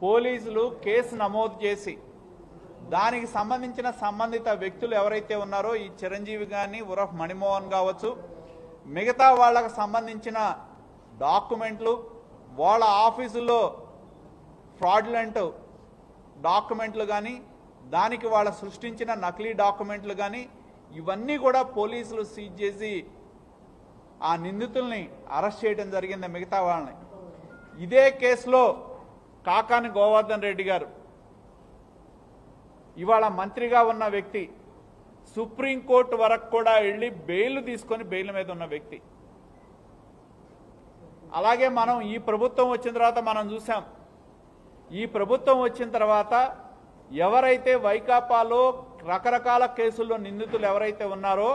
పోలీసులు కేసు నమోదు చేసి దానికి సంబంధించిన సంబంధిత వ్యక్తులు ఎవరైతే ఉన్నారో ఈ చిరంజీవి గాని ఉరఫ్ మణిమోహన్ కావచ్చు, మిగతా వాళ్ళకు సంబంధించిన డాక్యుమెంట్లు, వాళ్ళ ఆఫీసుల్లో ఫ్రాడ్యులెంట్ డాక్యుమెంట్లు కానీ, దానికి వాళ్ళ సృష్టించిన నకిలీ డాక్యుమెంట్లు కానీ, ఇవన్నీ కూడా పోలీసులు సీజ్ చేసి ఆ నిందితుల్ని అరెస్ట్ చేయడం జరిగింది. మిగతా వాళ్ళని ఇదే కేసులో కాకాని గోవర్ధన్ రెడ్డి గారు ఇవాళ మంత్రిగా ఉన్న వ్యక్తి, సుప్రీంకోర్టు వరకు కూడా వెళ్ళి బెయిల్ తీసుకొని బెయిల్ మీద ఉన్న వ్యక్తి. అలాగే మనం ఈ ప్రభుత్వం వచ్చిన తర్వాత మనం చూసాం, ఈ ప్రభుత్వం వచ్చిన తర్వాత ఎవరైతే వైకాపాలో రకరకాల కేసుల్లో నిందితులు ఎవరైతే ఉన్నారో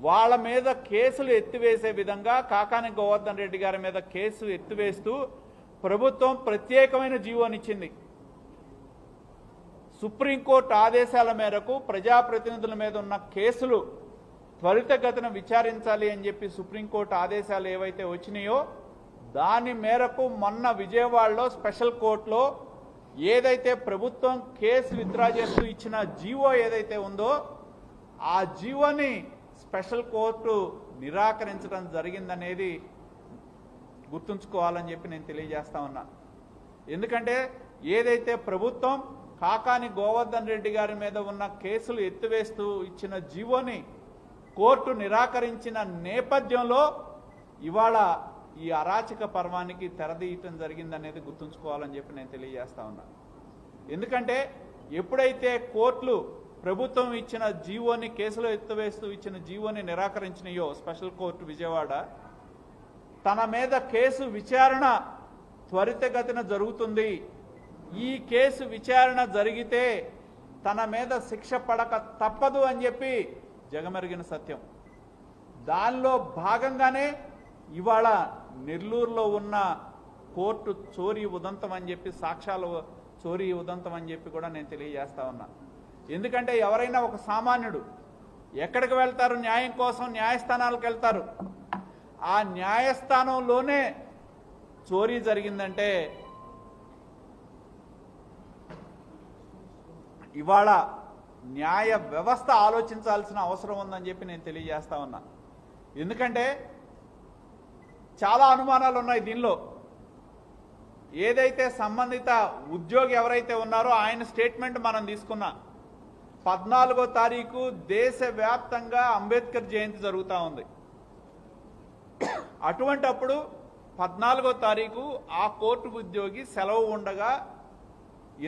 వాళ్ళ మీద కేసులు ఎత్తివేసే విధంగా కాకాని గోవర్ధన్ రెడ్డి గారి మీద కేసు ఎత్తివేస్తూ ప్రభుత్వం ప్రత్యేకమైన జీవోనిచ్చింది. సుప్రీంకోర్టు ఆదేశాల మేరకు ప్రజాప్రతినిధుల మీద ఉన్న కేసులు త్వరితగతిన విచారించాలి అని చెప్పి సుప్రీంకోర్టు ఆదేశాలు ఏవైతే వచ్చినాయో దాని మేరకు మొన్న విజయవాడలో స్పెషల్ కోర్టులో ఏదైతే ప్రభుత్వం కేసు విత్డ్రా చేస్తూ ఇచ్చిన జీవో ఏదైతే ఉందో ఆ జీవోని స్పెషల్ కోర్టు నిరాకరించడం జరిగిందనేది గుర్తుంచుకోవాలని చెప్పి నేను తెలియజేస్తా ఉన్నా. ఎందుకంటే ఏదైతే ప్రభుత్వం కాకాని గోవర్ధన్ రెడ్డి గారి మీద ఉన్న కేసులు ఎత్తివేస్తూ ఇచ్చిన జీవోని కోర్టు నిరాకరించిన నేపథ్యంలో ఇవాళ ఈ అరాచక పర్వానికి తెరదీయటం జరిగిందనేది గుర్తుంచుకోవాలని చెప్పి నేను తెలియజేస్తా ఉన్నా. ఎందుకంటే ఎప్పుడైతే కోర్టులు ప్రభుత్వం ఇచ్చిన జీవోని కేసులో ఎత్తివేస్తూ ఇచ్చిన జీవోని నిరాకరించినాయో స్పెషల్ కోర్టు విజయవాడ, తన మీద కేసు విచారణ త్వరితగతిన జరుగుతుంది, ఈ కేసు విచారణ జరిగితే తన మీద శిక్ష పడక తప్పదు అని చెప్పి జగమెరిగిన సత్యం. దానిలో భాగంగానే ఇవాళ నెల్లూరులో ఉన్న కోర్టు చోరీ ఉదంతం అని చెప్పి, సాక్ష్యాలు చోరీ ఉదంతం అని చెప్పి కూడా నేను తెలియజేస్తా ఉన్నా. ఎందుకంటే ఎవరైనా ఒక సామాన్యుడు ఎక్కడికి వెళ్తారు? న్యాయం కోసం న్యాయస్థానాలకు వెళ్తారు. ఆ న్యాయస్థానంలోనే చోరీ జరిగిందంటే ఇవాళ న్యాయ వ్యవస్థ ఆలోచించాల్సిన అవసరం ఉందని చెప్పి నేను తెలియజేస్తా ఉన్నా. ఎందుకంటే చాలా అనుమానాలు ఉన్నాయి దీనిలో. ఏదైతే సంబంధిత ఉద్యోగి ఎవరైతే ఉన్నారో ఆయన స్టేట్మెంట్ మనం తీసుకున్నా, 14వ తారీఖు దేశవ్యాప్తంగా అంబేద్కర్ జయంతి జరుగుతూ ఉంది. అటువంటప్పుడు 14వ తారీఖు ఆ కోర్టు ఉద్యోగి సెలవు ఉండగా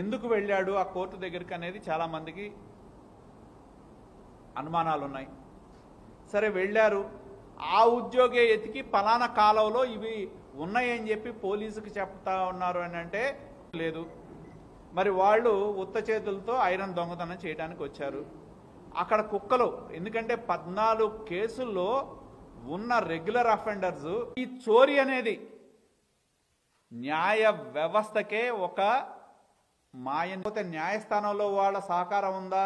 ఎందుకు వెళ్ళాడు ఆ కోర్టు దగ్గరికి అనేది చాలా మందికి అనుమానాలు ఉన్నాయి. సరే వెళ్ళారు, ఆ ఉద్యోగే ఎతికి పలానా కాలంలో ఇవి ఉన్నాయని చెప్పి పోలీసుకు చెప్తా ఉన్నారు అని అంటే లేదు. మరి వాళ్ళు ఉత్త చేతులతో ఐరన్ దొంగతనం చేయడానికి వచ్చారు. అక్కడ కుక్కలు, ఎందుకంటే 14 కేసుల్లో ఉన్న రెగ్యులర్ అఫెండర్స్, ఈ చోరీ అనేది న్యాయ వ్యవస్థకే ఒక మాయ. న్యాయస్థానంలో వాళ్ళ సహకారం ఉందా?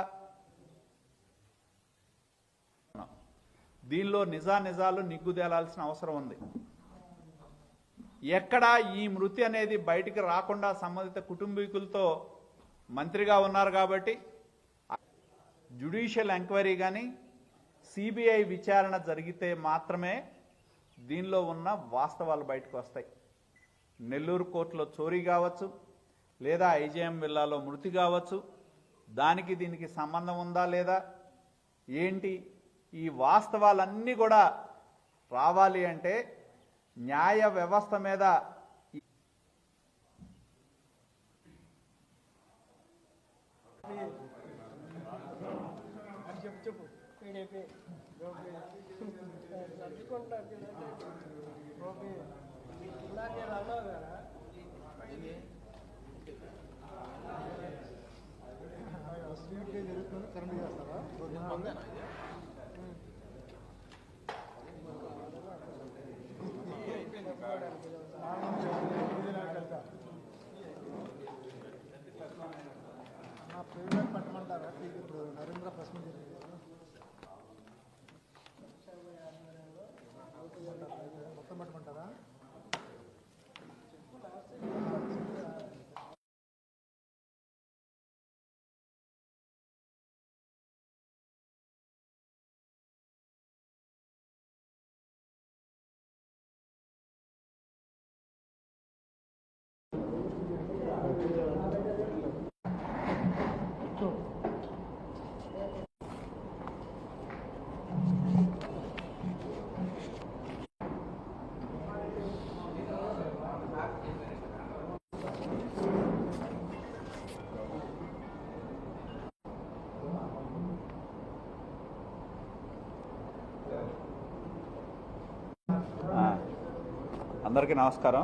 దీనిలో నిజాలు నిగ్గుదేలాల్సిన అవసరం ఉంది. ఎక్కడ ఈ మృతి అనేది బయటికి రాకుండా సంబంధిత కుటుంబీకులతో మంత్రిగా ఉన్నారు కాబట్టి జ్యుడిషియల్ ఎంక్వైరీ కానీ సిబిఐ విచారణ జరిగితే మాత్రమే దీనిలో ఉన్న వాస్తవాలు బయటకు వస్తాయి. నెల్లూరు కోర్టులో చోరీ కావచ్చు, లేదా ఐజేఎం విల్లాలో మృతి కావచ్చు, దానికి దీనికి సంబంధం ఉందా లేదా ఏంటి, ఈ వాస్తవాలన్నీ కూడా రావాలి అంటే న్యాయ వ్యవస్థ మీద పట్టమంటారా? ఇప్పుడు నరేంద్ర ప్రశ్న మొత్తం పట్టమంటారా? అందరికీ నమస్కారం.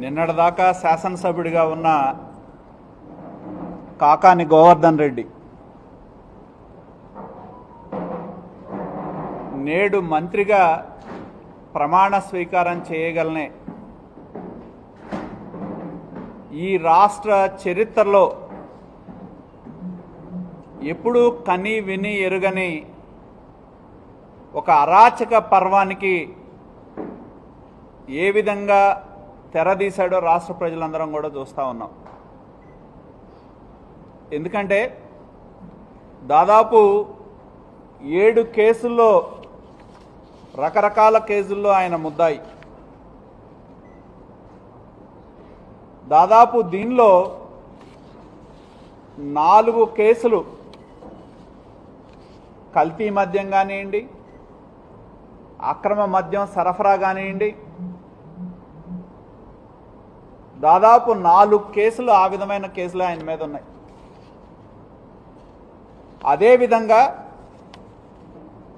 నిన్నటిదాకా శాసనసభ్యుడిగా ఉన్న కాకాని గోవర్ధన్ రెడ్డి నేడు మంత్రిగా ప్రమాణ స్వీకారం చేయగలనే ఈ రాష్ట్ర చరిత్రలో ఎప్పుడూ కని విని ఎరుగని ఒక అరాచక పర్వానికి ఏ విధంగా తెరదీశాడో రాష్ట్ర ప్రజలందరం కూడా చూస్తూ ఉన్నాం. ఎందుకంటే దాదాపు 7 కేసుల్లో రకరకాల కేసుల్లో ఆయన ముద్దాయి. దాదాపు దీనిలో 4 కేసులు కల్తీ మద్యం కానివ్వండి, అక్రమ మద్యం సరఫరా కానివ్వండి, దాదాపు 4 కేసులు ఆ విధమైన కేసులు ఆయన మీద ఉన్నాయి. అదేవిధంగా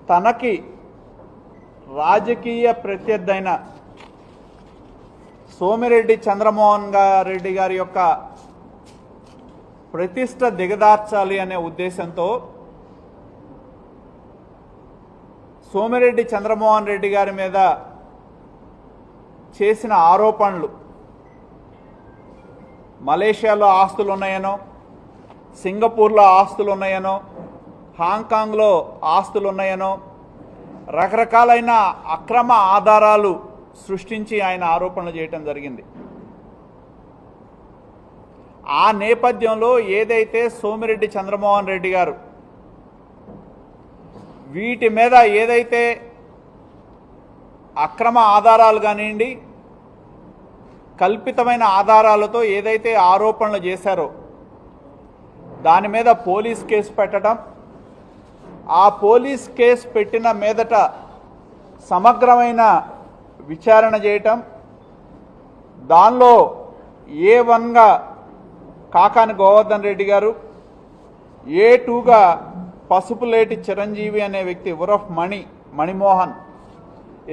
తనకి రాజకీయ ప్రత్యర్థి అయిన సోమిరెడ్డి చంద్రమోహన్ రెడ్డి గారి యొక్క ప్రతిష్ట దిగదార్చాలి అనే ఉద్దేశంతో సోమిరెడ్డి చంద్రమోహన్ రెడ్డి గారి మీద చేసిన ఆరోపణలు మలేషియాలో ఆస్తులు ఉన్నాయనో, సింగపూర్లో ఆస్తులు ఉన్నాయనో, హాంకాంగ్లో ఆస్తులు ఉన్నాయనో రకరకాలైన అక్రమ ఆధారాలు సృష్టించి ఆయన ఆరోపణలు చేయటం జరిగింది. ఆ నేపథ్యంలో ఏదైతే సోమిరెడ్డి చంద్రమోహన్ రెడ్డి గారు వీటి మీద ఏదైతే అక్రమ ఆధారాలు కానివ్వండి, కల్పితమైన ఆధారాలతో ఏదైతే ఆరోపణలు చేశారో దాని మీద పోలీస్ కేసు పెట్టడం, ఆ పోలీస్ కేసు పెట్టిన మీదట సమగ్రమైన విచారణ చేయటం, దానిలో A1గా కాకాని గోవర్ధన్ రెడ్డి గారు, A2గా పసుపులేటి చిరంజీవి అనే వ్యక్తి ఉరఫ్ మణిమోహన్.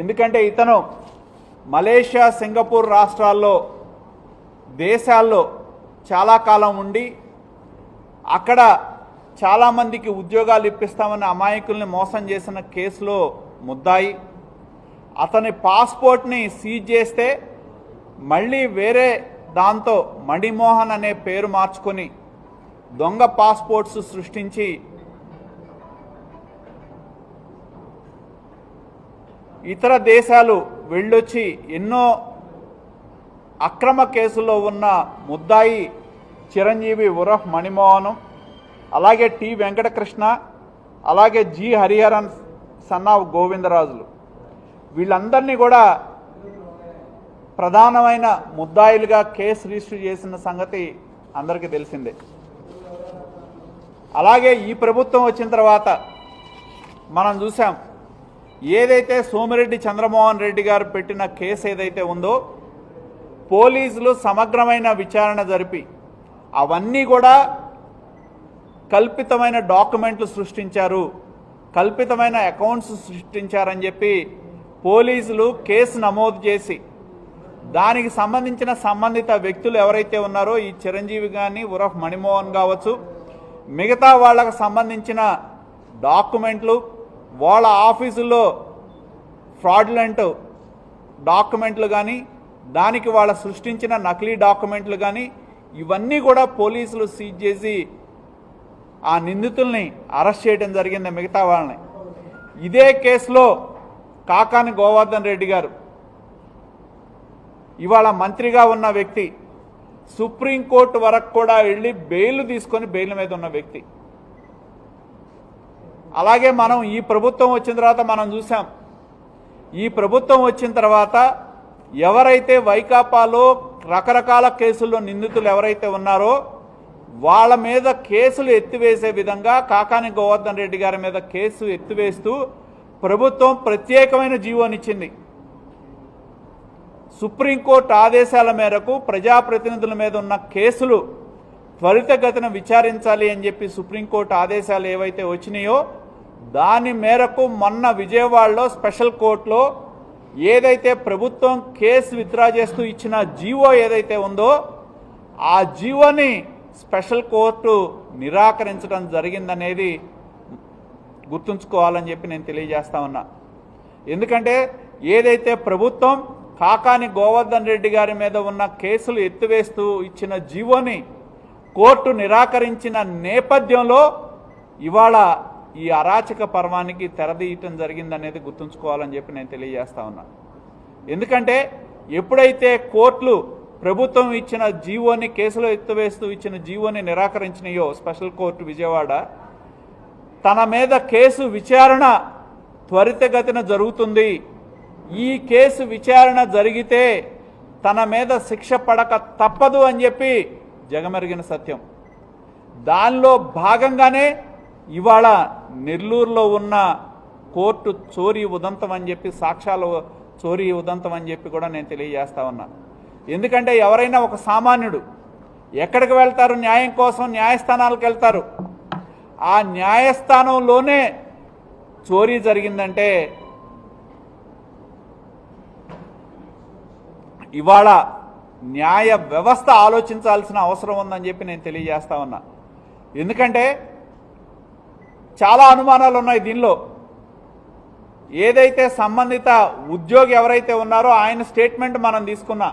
ఎందుకంటే ఇతను మలేషియా, సింగపూర్ రాష్ట్రాల్లో దేశాల్లో చాలా కాలం ఉండి అక్కడ చాలామందికి ఉద్యోగాలు ఇప్పిస్తామని అమాయకుల్ని మోసం చేసిన కేసులో ముద్దాయి. అతని పాస్పోర్ట్ని సీజ్ చేస్తే మళ్ళీ వేరే దాంతో మణిమోహన్ అనే పేరు మార్చుకొని దొంగ పాస్పోర్ట్స్ సృష్టించి ఇతర దేశాలు వెళ్ళొచ్చి ఎన్నో అక్రమ కేసుల్లో ఉన్న ముద్దాయి చిరంజీవి ఉరఫ్ మణిమోహన్, అలాగే టి వెంకటకృష్ణ, అలాగే జి హరిహరన్ సన్నావ్ గోవిందరాజులు, వీళ్ళందరినీ కూడా ప్రధానమైన ముద్దాయిలుగా కేసు రిజిస్టర్ చేసిన సంగతి అందరికీ తెలిసిందే. అలాగే ఈ ప్రభుత్వం వచ్చిన తర్వాత మనం చూసాం, ఏదైతే సోమిరెడ్డి చంద్రమోహన్ రెడ్డి గారు పెట్టిన కేసు ఏదైతే ఉందో పోలీసులు సమగ్రమైన విచారణ జరిపి అవన్నీ కూడా కల్పితమైన డాక్యుమెంట్లు సృష్టించారు, కల్పితమైన అకౌంట్స్ సృష్టించారని చెప్పి పోలీసులు కేసు నమోదు చేసి దానికి సంబంధించిన సంబంధిత వ్యక్తులు ఎవరైతే ఉన్నారో ఈ చిరంజీవి కానీ ఉరఫ్ మణిమోహన్ కావచ్చు, మిగతా వాళ్ళకు సంబంధించిన డాక్యుమెంట్లు, వాళ్ళ ఆఫీసుల్లో ఫ్రాడ్లెంట్ డాక్యుమెంట్లు కానీ, దానికి వాళ్ళ సృష్టించిన నకిలీ డాక్యుమెంట్లు కానీ ఇవన్నీ కూడా పోలీసులు సీజ్ చేసి ఆ నిందితుల్ని అరెస్ట్ చేయడం జరిగింది, మిగతా వాళ్ళని. ఇదే కేసులో కాకాని గోవర్ధన్ రెడ్డి గారు ఇవాళ మంత్రిగా ఉన్న వ్యక్తి, సుప్రీంకోర్టు వరకు కూడా వెళ్ళి బెయిల్ తీసుకొని బెయిల్ మీద ఉన్న వ్యక్తి. అలాగే మనం ఈ ప్రభుత్వం వచ్చిన తర్వాత మనం చూసాం, ఈ ప్రభుత్వం వచ్చిన తర్వాత ఎవరైతే వైకాపాలో రకరకాల కేసుల్లో నిందితులు ఎవరైతే ఉన్నారో వాళ్ళ మీద కేసులు ఎత్తివేసే విధంగా కాకాని గోవర్ధన్ రెడ్డి గారి మీద కేసు ఎత్తివేస్తూ ప్రభుత్వం ప్రత్యేకమైన జీవోనిచ్చింది. సుప్రీంకోర్టు ఆదేశాల మేరకు ప్రజాప్రతినిధుల మీద ఉన్న కేసులు త్వరితగతిన విచారించాలి అని చెప్పి సుప్రీంకోర్టు ఆదేశాలు ఏవైతే వచ్చినాయో దాని మేరకు మొన్న విజయవాడలో స్పెషల్ కోర్టులో ఏదైతే ప్రభుత్వం కేసు విత్డ్రా చేస్తూ ఇచ్చిన జీవో ఏదైతే ఉందో ఆ జీవోని స్పెషల్ కోర్టు నిరాకరించడం జరిగిందనేది గుర్తుంచుకోవాలని చెప్పి నేను తెలియజేస్తా ఉన్నా. ఎందుకంటే ఏదైతే ప్రభుత్వం కాకాని గోవర్ధన్ రెడ్డి గారి మీద ఉన్న కేసులు ఎత్తివేస్తూ ఇచ్చిన జీవోని కోర్టు నిరాకరించిన నేపథ్యంలో ఇవాళ ఈ అరాచక పర్వానికి తెరదీయటం జరిగిందనేది గుర్తుంచుకోవాలని చెప్పి నేను తెలియజేస్తా ఉన్నా. ఎందుకంటే ఎప్పుడైతే కోర్టులు ప్రభుత్వం ఇచ్చిన జీవోని కేసులో ఎత్తివేస్తూ ఇచ్చిన జీవోని నిరాకరించినాయో స్పెషల్ కోర్టు విజయవాడ తన మీద కేసు విచారణ త్వరితగతిన జరుగుతుంది, ఈ కేసు విచారణ జరిగితే తన మీద శిక్ష పడక తప్పదు అని చెప్పి జగమెరిగిన సత్యం. దానిలో భాగంగానే ఇవాళ నెల్లూరులో ఉన్న కోర్టు చోరీ ఉదంతం అని చెప్పి సాక్ష్యాలు చోరీ ఉదంతం అని చెప్పి కూడా నేను తెలియజేస్తా ఉన్నా. ఎందుకంటే ఎవరైనా ఒక సామాన్యుడు ఎక్కడికి వెళ్తారు? న్యాయం కోసం న్యాయస్థానాలకు వెళ్తారు. ఆ న్యాయస్థానంలోనే చోరీ జరిగిందంటే ఇవాళ న్యాయ వ్యవస్థ ఆలోచించాల్సిన అవసరం ఉందని చెప్పి నేను తెలియజేస్తా ఉన్నా. ఎందుకంటే చాలా అనుమానాలు ఉన్నాయి దీనిలో. ఏదైతే సంబంధిత ఉద్యోగి ఎవరైతే ఉన్నారో ఆయన స్టేట్మెంట్ మనం తీసుకున్నా.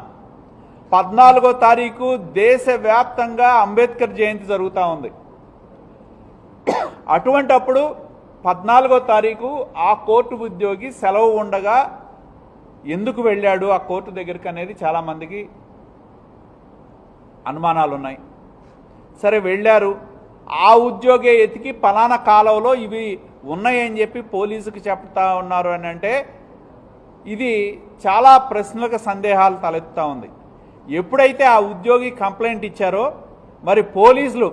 14వ తారీఖు దేశవ్యాప్తంగా అంబేద్కర్ జయంతి జరుగుతూ ఉంది. అటువంటప్పుడు 14వ తారీఖు ఆ కోర్టు ఉద్యోగి సెలవు ఉండగా ఎందుకు వెళ్ళాడు ఆ కోర్టు దగ్గరికి అనేది చాలామందికి అనుమానాలు ఉన్నాయి. సరే వెళ్ళారు, ఆ ఉద్యోగే ఎతికి పలానా కాలంలో ఇవి ఉన్నాయని చెప్పి పోలీసుకి చెప్తా ఉన్నారు అని అంటే ఇది చాలా ప్రశ్నలకు సందేహాలు తలెత్తుతూ ఉంది. ఎప్పుడైతే ఆ ఉద్యోగి కంప్లైంట్ ఇచ్చారో మరి పోలీసులు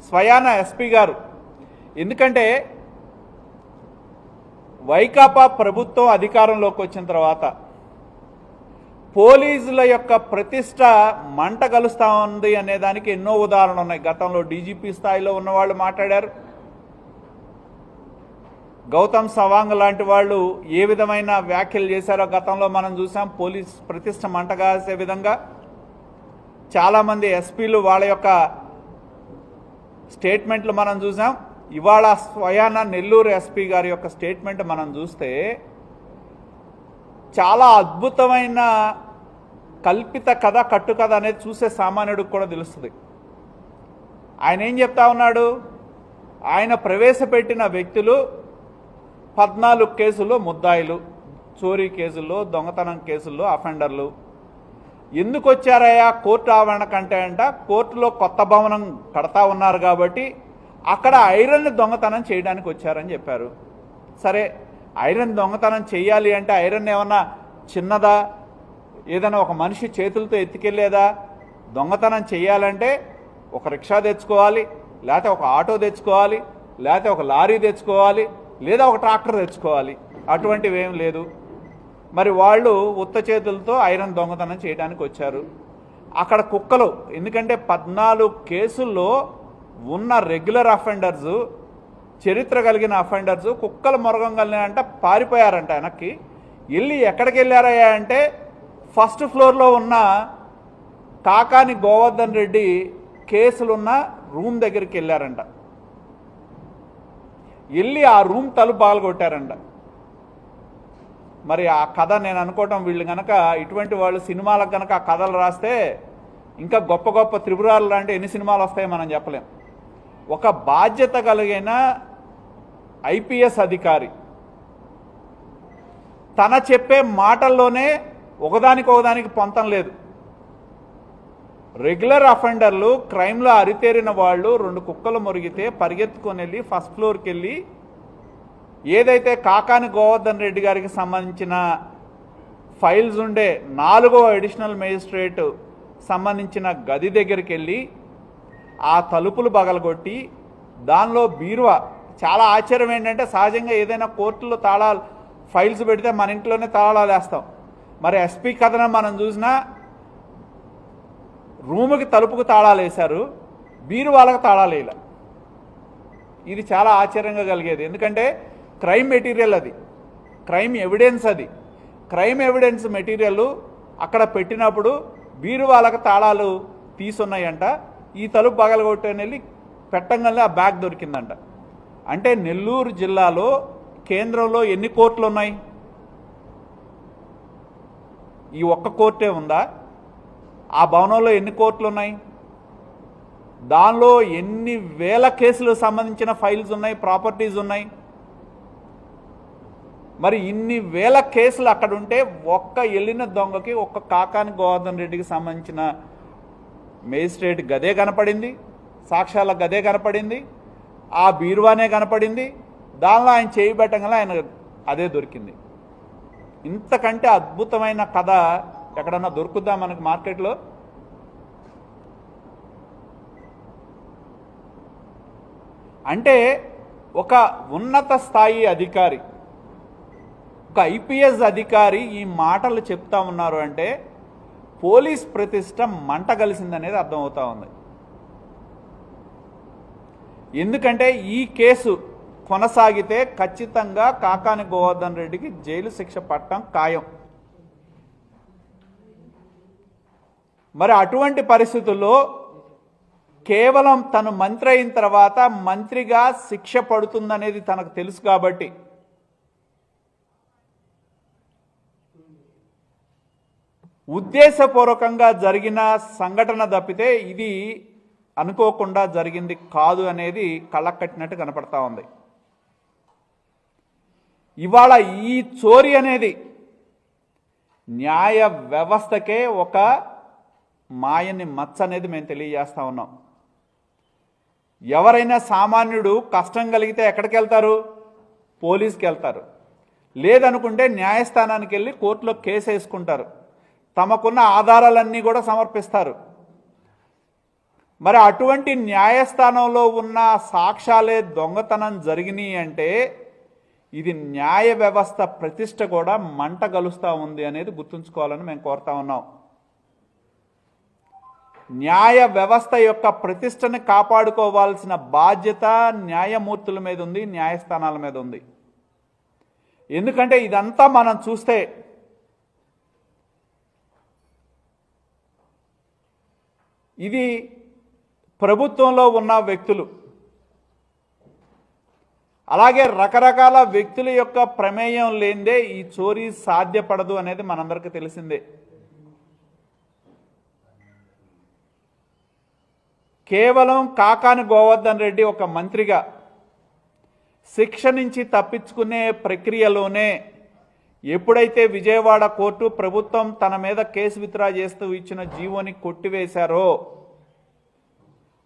స్వయాన ఎస్పీ గారు, ఎందుకంటే వైకాపా ప్రభుత్వం అధికారంలోకి వచ్చిన తర్వాత పోలీసుల యొక్క ప్రతిష్ట మంట కలుస్తూ ఉంది అనే దానికి ఎన్నో ఉదాహరణలు ఉన్నాయి. గతంలో డీజీపీ స్థాయిలో ఉన్నవాళ్ళు మాట్లాడారు. గౌతమ్ సవాంగ్ లాంటి వాళ్ళు ఏ విధమైన వ్యాఖ్యలు చేశారో గతంలో మనం చూసాం. పోలీస్ ప్రతిష్ట మంట కాసే విధంగా చాలామంది ఎస్పీలు వాళ్ళ యొక్క స్టేట్మెంట్లు మనం చూసాం. ఇవాళ స్వయాన నెల్లూరు ఎస్పీ గారి యొక్క స్టేట్మెంట్ మనం చూస్తే చాలా అద్భుతమైన కల్పిత కథ, కట్టుకథ అనేది చూసే సామాన్యుడికి కూడా తెలుస్తుంది. ఆయన ఏం చెప్తా ఉన్నాడు? ఆయన ప్రవేశపెట్టిన వ్యక్తులు 14 కేసుల్లో ముద్దాయిలు, చోరీ కేసుల్లో, దొంగతనం కేసుల్లో అఫెండర్లు. ఎందుకు వచ్చారయ్యా కోర్టు ఆవరణ కంటే అంట కోర్టులో కొత్త భవనం కడతా ఉన్నారు కాబట్టి అక్కడ ఐరన్ దొంగతనం చేయడానికి వచ్చారని చెప్పారు. సరే, ఐరన్ దొంగతనం చేయాలి అంటే ఐరన్ ఏమన్నా చిన్నదా? ఏదైనా ఒక మనిషి చేతులతో ఎత్తుకెళ్ళేదా? దొంగతనం చేయాలంటే ఒక రిక్షా తెచ్చుకోవాలి, లేకపోతే ఒక ఆటో తెచ్చుకోవాలి, లేకపోతే ఒక లారీ తెచ్చుకోవాలి, లేదా ఒక ట్రాక్టర్ తెచ్చుకోవాలి. అటువంటివి ఏం లేదు. మరి వాళ్ళు ఉత్త చేతులతో ఐరన్ దొంగతనం చేయడానికి వచ్చారు. అక్కడ కుక్కలు, ఎందుకంటే 14 కేసుల్లో ఉన్న రెగ్యులర్ అఫెండర్స్, చరిత్ర కలిగిన అఫెండర్స్ కుక్కలు మొరగంగలంట పారిపోయారంట వెనక్కి. వెళ్ళి ఎక్కడికి వెళ్ళారయ్యా అంటే ఫస్ట్ ఫ్లోర్లో ఉన్న కాకాని గోవర్ధన్ రెడ్డి కేసులున్న రూమ్ దగ్గరికి వెళ్ళారంట. వెళ్ళి ఆ రూమ్ తలుపు పగలగొట్టారంట. మరి ఆ కథ నేను అనుకోవటం వీళ్ళు కనుక ఇటువంటి వాళ్ళు సినిమాలకు కనుక ఆ కథలు రాస్తే ఇంకా గొప్ప గొప్ప త్రిపురాలు లాంటి ఎన్ని సినిమాలు వస్తాయో మనం చెప్పలేం. ఒక బాధ్యత కలిగిన ఐపీఎస్ అధికారి తన చెప్పే మాటల్లోనే ఒకదానికి పొంతం లేదు. రెగ్యులర్ అఫెండర్లు, క్రైమ్లో అరితేరిన వాళ్ళు 2 కుక్కలు మురిగితే పరిగెత్తుకొని వెళ్ళి ఫస్ట్ ఫ్లోర్కి వెళ్ళి ఏదైతే కాకాని గోవర్ధన్ రెడ్డి గారికి సంబంధించిన ఫైల్స్ ఉండే 4వ అడిషనల్ మేజిస్ట్రేట్ సంబంధించిన గది దగ్గరికి వెళ్ళి ఆ తలుపులు పగలగొట్టి దానిలో బీరువా, చాలా ఆశ్చర్యం ఏంటంటే సహజంగా ఏదైనా కోర్టులో తాళాలు ఫైల్స్ పెడితే మన ఇంట్లోనే తాళాలు వేస్తాం. మరి ఎస్పీ కథనం మనం చూసినా రూముకి తలుపుకు తాళాలు వేశారు, బీరువాలకు తాళాలు వేయలే. ఇది చాలా ఆశ్చర్యంగా కలిగేది. ఎందుకంటే క్రైమ్ మెటీరియల్ అది, క్రైమ్ ఎవిడెన్స్ అది. క్రైమ్ ఎవిడెన్స్ మెటీరియల్ అక్కడ పెట్టినప్పుడు బీరువాలకు తాళాలు తీసున్నాయంట. ఈ తలుపు పగలగొట్టని వెళ్ళి పెట్టంగానే ఆ బ్యాగ్ దొరికిందంట. అంటే నెల్లూరు జిల్లాలో కేంద్రంలో ఎన్ని కోర్టులు ఉన్నాయి? ఈ ఒక్క కోర్టే ఉందా? ఆ భవనంలో ఎన్ని కోర్టులు ఉన్నాయి? దానిలో ఎన్ని వేల కేసులకు సంబంధించిన ఫైల్స్ ఉన్నాయి, ప్రాపర్టీస్ ఉన్నాయి. మరి ఇన్ని వేల కేసులు అక్కడ ఉంటే ఒక్క వెళ్ళిన దొంగకి, ఒక్క కాకాని గోవర్ధన్ రెడ్డికి సంబంధించిన మేజిస్ట్రేట్ గదే కనపడింది, సాక్ష్యాల గదే కనపడింది, ఆ బీరువానే కనపడింది. దానిలో ఆయన చేయబెట్టంగా ఆయన అదే దొరికింది. ఇంతకంటే అద్భుతమైన కథ ఎక్కడన్నా దొరుకుద్దా మనకు మార్కెట్లో? అంటే ఒక ఉన్నత స్థాయి అధికారి, ఒక ఐపీఎస్ అధికారి ఈ మాటలు చెప్తా ఉన్నారు అంటే పోలీస్ ప్రతిష్ట మంట కలిసిందనేది అర్థమవుతా ఉంది. ఎందుకంటే ఈ కేసు కొనసాగితే ఖచ్చితంగా కాకాని గోవర్ధన్ రెడ్డికి జైలు శిక్ష పట్టడం ఖాయం. మరి అటువంటి పరిస్థితుల్లో కేవలం తను మంత్రి అయిన తర్వాత మంత్రిగా శిక్ష పడుతుందనేది తనకు తెలుసు కాబట్టి ఉద్దేశపూర్వకంగా జరిగిన సంఘటన తప్పితే ఇది అనుకోకుండా జరిగింది కాదు అనేది కళ్ళకు కట్టినట్టు కనపడతా ఉంది. ఇవాళ ఈ చోరీ అనేది న్యాయ వ్యవస్థకే ఒక మాయని మచ్చ అనేది మేము తెలియజేస్తా ఉన్నాం. ఎవరైనా సామాన్యుడు కష్టం కలిగితే ఎక్కడికి వెళ్తారు? పోలీస్కి వెళ్తారు. లేదనుకుంటే న్యాయస్థానానికి వెళ్ళి కోర్టులో కేసు వేసుకుంటారు. తమకున్న ఆధారాలన్నీ కూడా సమర్పిస్తారు. మరి అటువంటి న్యాయస్థానంలో ఉన్న సాక్ష్యాలే దొంగతనం జరిగినాయి అంటే ఇది న్యాయ వ్యవస్థ ప్రతిష్ట కూడా మంట గలుస్తూ ఉంది అనేది గుర్తుంచుకోవాలని మేము కోరుతా ఉన్నాం. న్యాయ వ్యవస్థ యొక్క ప్రతిష్టని కాపాడుకోవాల్సిన బాధ్యత న్యాయమూర్తుల మీద ఉంది, న్యాయస్థానాల మీద ఉంది. ఎందుకంటే ఇదంతా మనం చూస్తే ఇది ప్రభుత్వంలో ఉన్న వ్యక్తులు, అలాగే రకరకాల వ్యక్తుల యొక్క ప్రమేయం లేనిదే ఈ చోరీ సాధ్యపడదు అనేది మనందరికీ తెలిసిందే. కేవలం కాకాని గోవర్ధన్ రెడ్డి ఒక మంత్రిగా శిక్ష నుంచి తప్పించుకునే ప్రక్రియలోనే ఎప్పుడైతే విజయవాడ కోర్టు ప్రభుత్వం తన మీద కేసు విత్డ్రా చేస్తూ ఇచ్చిన జీవోని కొట్టివేశారో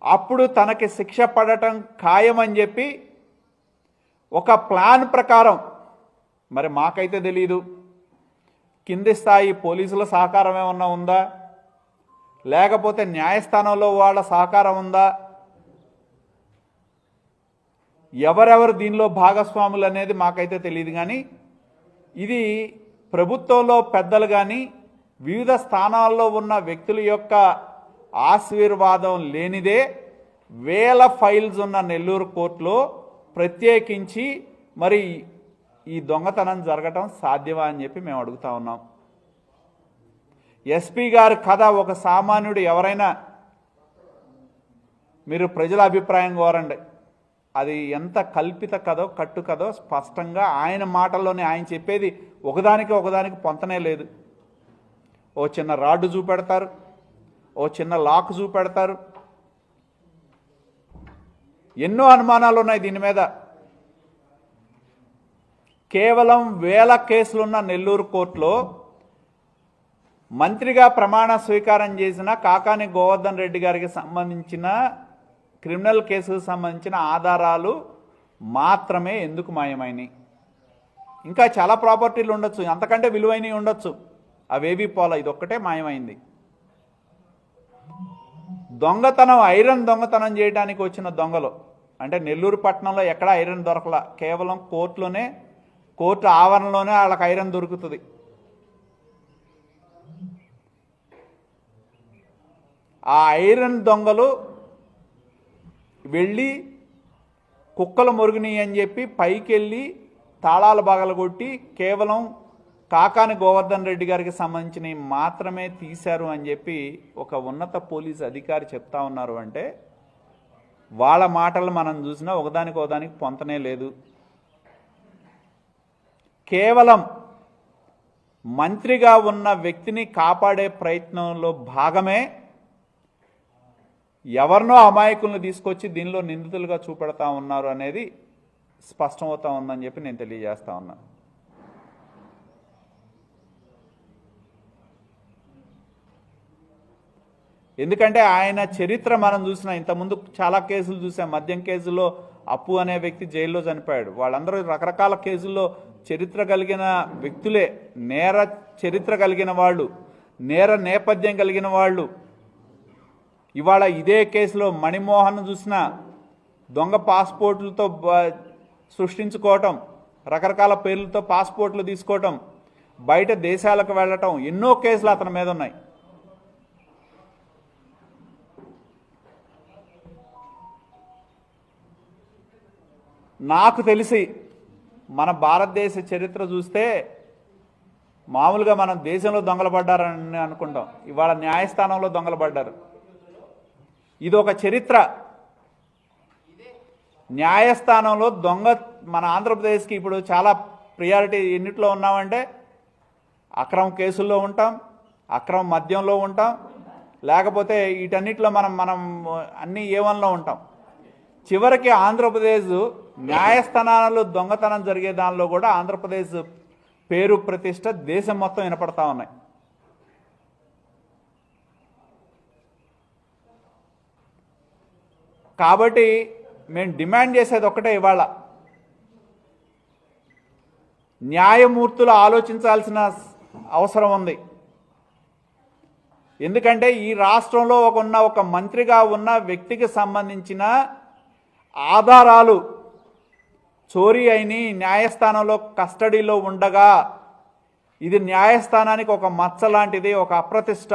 అప్పుడు తనకి శిక్ష పడటం ఖాయమని చెప్పి ఒక ప్లాన్ ప్రకారం, మరి మాకైతే తెలీదు కింది స్థాయి పోలీసుల సహకారం ఏమన్నా ఉందా, లేకపోతే న్యాయస్థానంలో వాళ్ళ సహకారం ఉందా, ఎవరెవరు దీనిలో భాగస్వాములు అనేది మాకైతే తెలియదు. కానీ ఇది ప్రభుత్వంలో పెద్దలు కానీ వివిధ స్థానాల్లో ఉన్న వ్యక్తుల యొక్క ఆశీర్వాదం లేనిదే వేల ఫైల్స్ ఉన్న నెల్లూరు కోర్టులో ప్రత్యేకించి మరి ఈ దొంగతనం జరగటం సాధ్యమా అని చెప్పి మేము అడుగుతా ఉన్నాం. ఎస్పీ గారి కథ ఒక సామాన్యుడు ఎవరైనా మీరు ప్రజల అభిప్రాయం కోరండి, అది ఎంత కల్పిత కథో కట్టు కథో స్పష్టంగా ఆయన మాటల్లోనే ఆయన చెప్పేది ఒకదానికి పొంతనే లేదు. ఓ చిన్న రాడ్డు చూపెడతారు, ఓ చిన్న లాక్ చూపెడతారు. ఎన్నో అనుమానాలు ఉన్నాయి దీని మీద. కేవలం వేల కేసులున్న నెల్లూరు కోర్టులో మంత్రిగా ప్రమాణ స్వీకారం చేసిన కాకాని గోవర్ధన్ రెడ్డి గారికి సంబంధించిన క్రిమినల్ కేసుకు సంబంధించిన ఆధారాలు మాత్రమే ఎందుకు మాయమైనాయి? ఇంకా చాలా ప్రాపర్టీలు ఉండొచ్చు, అంతకంటే విలువైనవి ఉండొచ్చు. అవేవి పోలా, ఇదొక్కటే మాయమైంది. దొంగతనం, ఐరన్ దొంగతనం చేయడానికి వచ్చిన దొంగలు అంటే నెల్లూరు పట్టణంలో ఎక్కడా ఐరన్ దొరకలా, కేవలం కోర్టు ఆవరణలోనే వాళ్ళకి ఐరన్ దొరుకుతుంది. ఆ ఐరన్ దొంగలు వెళ్ళి కుక్కలు మొరుగుని అని చెప్పి పైకి వెళ్ళి తాళాలు పగలగొట్టి కేవలం కాకాని గోవర్ధన్ రెడ్డి గారికి సంబంధించినవి మాత్రమే తీశారు అని చెప్పి ఒక ఉన్నత పోలీసు అధికారి చెప్తా ఉన్నారు. అంటే వాళ్ళ మాటలు మనం చూసినా ఒకదానికి పొంతనే లేదు. కేవలం మంత్రిగా ఉన్న వ్యక్తిని కాపాడే ప్రయత్నంలో భాగమే ఎవరినో అమాయకులను తీసుకొచ్చి దీనిలో నిందితులుగా చూపెడతా ఉన్నారు అనేది స్పష్టమవుతా ఉందని చెప్పి నేను తెలియజేస్తా ఉన్నాను. ఎందుకంటే ఆయన చరిత్ర మనం చూసినా, ఇంతకుముందు చాలా కేసులు చూసాం. మద్యం కేసులో అప్పు అనే వ్యక్తి జైల్లో చనిపోయాడు. వాళ్ళందరూ రకరకాల కేసుల్లో చరిత్ర కలిగిన వ్యక్తులే, నేర చరిత్ర కలిగిన వాళ్ళు, నేర నేపథ్యం కలిగిన వాళ్ళు. ఇవాళ ఇదే కేసులో మణిమోహన్ చూసిన దొంగ పాస్పోర్ట్లతో సృష్టించుకోవటం, రకరకాల పేర్లతో పాస్పోర్ట్లు తీసుకోవటం, బయట దేశాలకు వెళ్ళటం, ఎన్నో కేసులు అతని మీద ఉన్నాయి. నాకు తెలిసి మన భారతదేశ చరిత్ర చూస్తే మామూలుగా మనం దేశంలో దొంగలు పడ్డారని అనుకుంటాం, ఇవాళ న్యాయస్థానంలో దొంగలు పడ్డారు. ఇది ఒక చరిత్ర. న్యాయస్థానంలో దొంగ మన ఆంధ్రప్రదేశ్కి ఇప్పుడు చాలా ప్రియారిటీ ఎన్నిట్లో ఉన్నామంటే అక్రమ కేసుల్లో ఉంటాం, అక్రమ మద్యంలో ఉంటాం, లేకపోతే వీటన్నిటిలో మనం అన్ని ఏవన్లో ఉంటాం. చివరికి ఆంధ్రప్రదేశ్ న్యాయస్థానాల్లో దొంగతనం జరిగే దానిలో కూడా ఆంధ్రప్రదేశ్ పేరు ప్రతిష్ట దేశం మొత్తం వినపడతా ఉన్నాయి. కాబట్టి మేము డిమాండ్ చేసేది ఒకటే, ఇవాళ న్యాయమూర్తులు ఆలోచించాల్సిన అవసరం ఉంది. ఎందుకంటే ఈ రాష్ట్రంలో ఒక మంత్రిగా ఉన్న వ్యక్తికి సంబంధించిన ఆధారాలు చోరీ అయిని న్యాయస్థానంలో కస్టడీలో ఉండగా ఇది న్యాయస్థానానికి ఒక మచ్చ లాంటిది, ఒక అప్రతిష్ట.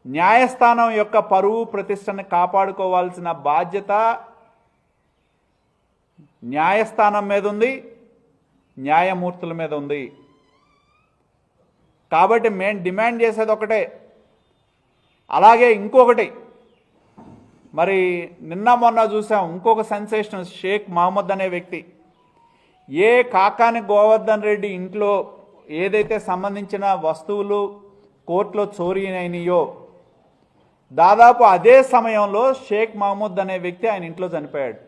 న్యాయస్థానం యొక్క పరువు ప్రతిష్టని కాపాడుకోవాల్సిన బాధ్యత న్యాయస్థానం మీద ఉంది, న్యాయమూర్తుల మీద ఉంది. కాబట్టి మేము డిమాండ్ చేసేది ఒకటే. అలాగే ఇంకొకటి, మరి నిన్న మొన్న చూసాం ఇంకొక సెన్సేషన్, షేక్ మహమ్మద్ అనే వ్యక్తి కాకాని గోవర్ధన్ రెడ్డి ఇంట్లో ఏదైతే సంబంధించిన వస్తువులు కోర్టులో చోరీ అయినాయో దాదాపు అదే సమయంలో షేక్ మహమ్మద్ అనే వ్యక్తి ఆయన ఇంట్లో చనిపోయాడు,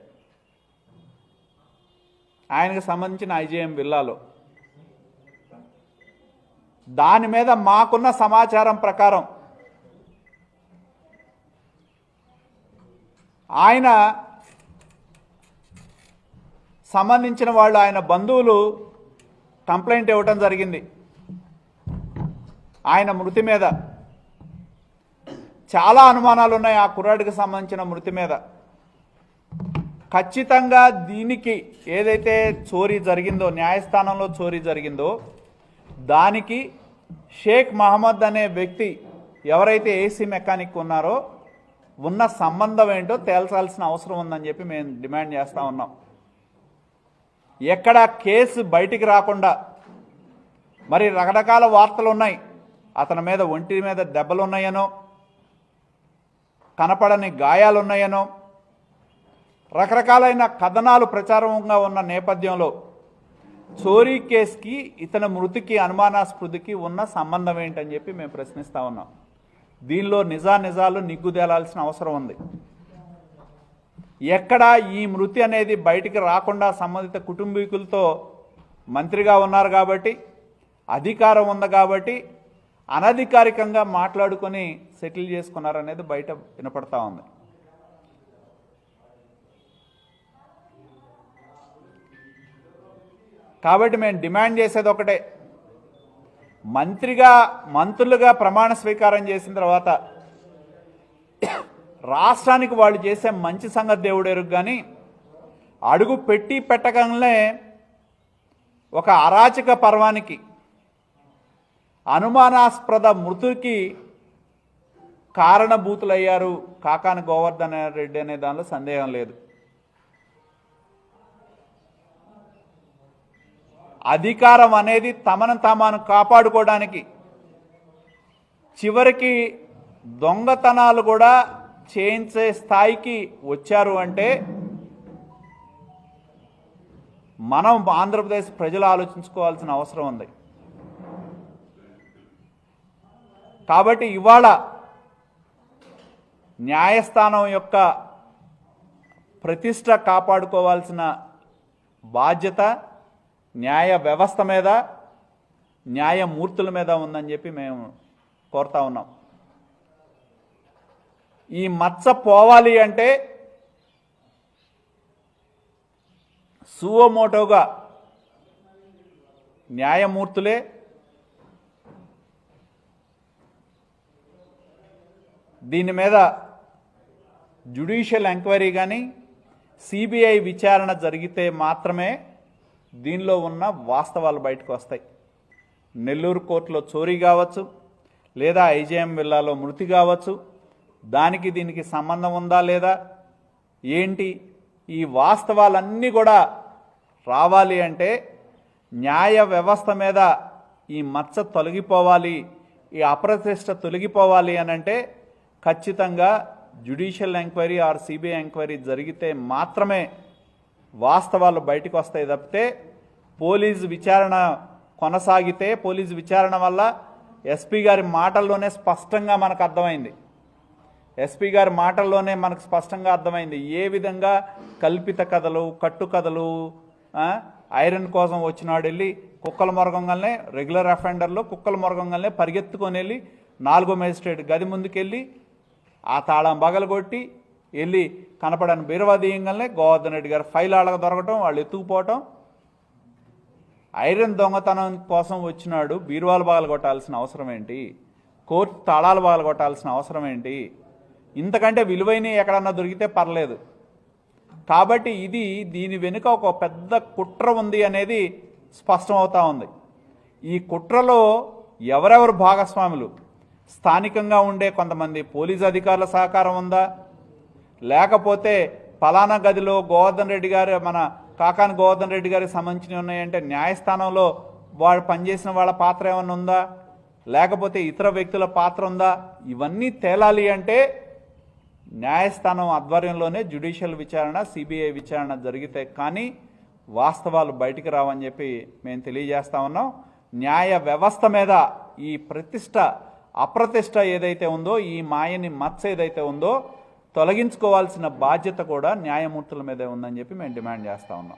ఆయనకు సంబంధించిన ఐజేఎం విల్లాలో. దాని మీద మాకున్న సమాచారం ప్రకారం ఆయన సంబంధించిన వాళ్ళు, ఆయన బంధువులు కంప్లైంట్ ఇవ్వటం జరిగింది ఆయన మృతి మీద. చాలా అనుమానాలు ఉన్నాయి ఆ కుర్రాడికి సంబంధించిన మృతి మీద. ఖచ్చితంగా దీనికి ఏదైతే చోరీ జరిగిందో, న్యాయస్థానంలో చోరీ జరిగిందో, దానికి షేక్ మహమ్మద్ అనే వ్యక్తి ఎవరైతే ఏసీ మెకానిక్ ఉన్నారో ఉన్న సంబంధం ఏంటో తేల్చాల్సిన అవసరం ఉందని చెప్పి మేము డిమాండ్ చేస్తూ ఉన్నాం. ఎక్కడ కేసు బయటికి రాకుండా, మరి రకరకాల వార్తలు ఉన్నాయి, అతని మీద ఒంటి మీద దెబ్బలు ఉన్నాయనో, కనపడని గాయాలు ఉన్నాయనో, రకరకాలైన కథనాలు ప్రచారంగా ఉన్న నేపథ్యంలో చోరీ కేసుకి ఇతని మృతికి అనుమానాస్పృతికి ఉన్న సంబంధం ఏంటని చెప్పి మేము ప్రశ్నిస్తూ ఉన్నాం. దీనిలో నిజాలు నిగ్గుదేలాల్సిన అవసరం ఉంది. ఎక్కడ ఈ మృతి అనేది బయటికి రాకుండా సంబంధిత కుటుంబీకులతో మంత్రిగా ఉన్నారు కాబట్టి, అధికారం ఉంది కాబట్టి అనధికారికంగా మాట్లాడుకొని సెటిల్ చేసుకున్నారనేది బయట వినపడతా ఉంది. కాబట్టి మేము డిమాండ్ చేసేది ఒకటే, మంత్రులుగా ప్రమాణ స్వీకారం చేసిన తర్వాత రాష్ట్రానికి వాళ్ళు చేసే మంచి సంగతి దేవుడెరుగు, కానీ అడుగు పెట్టి పెట్టగానే ఒక అరాచక పర్వానికి, అనుమానాస్పద మృతుడికి కారణభూతులయ్యారు కాకాని గోవర్ధన్ రెడ్డి అనే దానిలో సందేహం లేదు. అధికారం అనేది తమను తాము కాపాడుకోవడానికి చివరికి దొంగతనాలు కూడా చేయించే స్థాయికి వచ్చారు అంటే మనం ఆంధ్రప్రదేశ్ ప్రజలు ఆలోచించుకోవాల్సిన అవసరం ఉంది. కాబట్టి ఇవాళ న్యాయస్థానం యొక్క ప్రతిష్ట కాపాడుకోవాల్సిన బాధ్యత న్యాయ వ్యవస్థ మీద, న్యాయమూర్తుల మీద ఉందని చెప్పి మేము కోరుతా ఉన్నాం. ఈ మచ్చ పోవాలి అంటే సువోమోటోగా న్యాయమూర్తులే దీని మీద జ్యుడిషియల్ ఎంక్వైరీ కానీ సిబిఐ విచారణ జరిగితే మాత్రమే దీనిలో ఉన్న వాస్తవాలు బయటకు వస్తాయి. నెల్లూరు కోర్టులో చోరీ కావచ్చు, లేదా ఐజేఎం విల్లాలో మృతి కావచ్చు, దానికి దీనికి సంబంధం ఉందా లేదా ఏంటి, ఈ వాస్తవాలన్నీ కూడా రావాలి అంటే న్యాయ వ్యవస్థ మీద ఈ మచ్చ తొలగిపోవాలి, ఈ అప్రతిష్ట తొలగిపోవాలి అని అంటే ఖచ్చితంగా judicial enquiry are CBI enquiry జరిగితే మాత్రమే వాస్తవాలు బయటకు వస్తాయి తప్పితే పోలీసు విచారణ కొనసాగితే, పోలీసు విచారణ వల్ల ఎస్పీ గారి మాటల్లోనే స్పష్టంగా మనకు అర్థమైంది. ఎస్పీ గారి మాటల్లోనే మనకు స్పష్టంగా అర్థమైంది ఏ విధంగా కల్పిత కథలు, కట్టు కథలు, ఐరన్ కోసం వచ్చినాడు వెళ్ళి కుక్కల మొరగంగానే, రెగ్యులర్ అఫెండర్లో కుక్కల మొరగంగానే పరిగెత్తుకొని వెళ్ళి 4వ మేజిస్ట్రేట్ గది ముందుకెళ్ళి ఆ తాళం బగలగొట్టి వెళ్ళి కనపడని బీరువా తీయంగానే గోవర్ధన్ రెడ్డి గారు ఫైల్ ఆడక దొరకటం, వాళ్ళు ఎత్తుకుపోవటం. ఐరన్ దొంగతనం కోసం వచ్చినాడు, బీరువాలు బగలగొట్టాల్సిన అవసరం ఏంటి, కోర్టు తాళాలు బగలగొట్టాల్సిన అవసరం ఏంటి, ఇంతకంటే విలువైనవి ఎక్కడన్నా దొరికితే పర్లేదు. కాబట్టి దీని వెనుక ఒక పెద్ద కుట్ర ఉంది అనేది స్పష్టమవుతా ఉంది. ఈ కుట్రలో ఎవరెవరు భాగస్వాములు, స్థానికంగా ఉండే కొంతమంది పోలీసు అధికారుల సహకారం ఉందా, లేకపోతే పలానా గదిలో గోవర్ధన్ రెడ్డి గారు, మన కాకాని గోవర్ధన్ రెడ్డి గారికి సంబంధించినవి ఉన్నాయంటే న్యాయస్థానంలో వాళ్ళు పనిచేసిన వాళ్ళ పాత్ర ఏమన్నా ఉందా, లేకపోతే ఇతర వ్యక్తుల పాత్ర ఉందా, ఇవన్నీ తేలాలి అంటే న్యాయస్థానం ఆధ్వర్యంలోనే జ్యుడిషియల్ విచారణ, సిబిఐ విచారణ జరిగితే కానీ వాస్తవాలు బయటికి రావని చెప్పి మేము తెలియజేస్తా ఉన్నాం. న్యాయ వ్యవస్థ మీద ఈ ప్రతిష్ట అప్రతిష్ట ఏదైతే ఉందో, ఈ మాయని మచ్చ ఏదైతే ఉందో తొలగించుకోవాల్సిన బాధ్యత కూడా న్యాయమూర్తుల మీదే ఉందని చెప్పి మేము డిమాండ్ చేస్తా ఉన్నాం.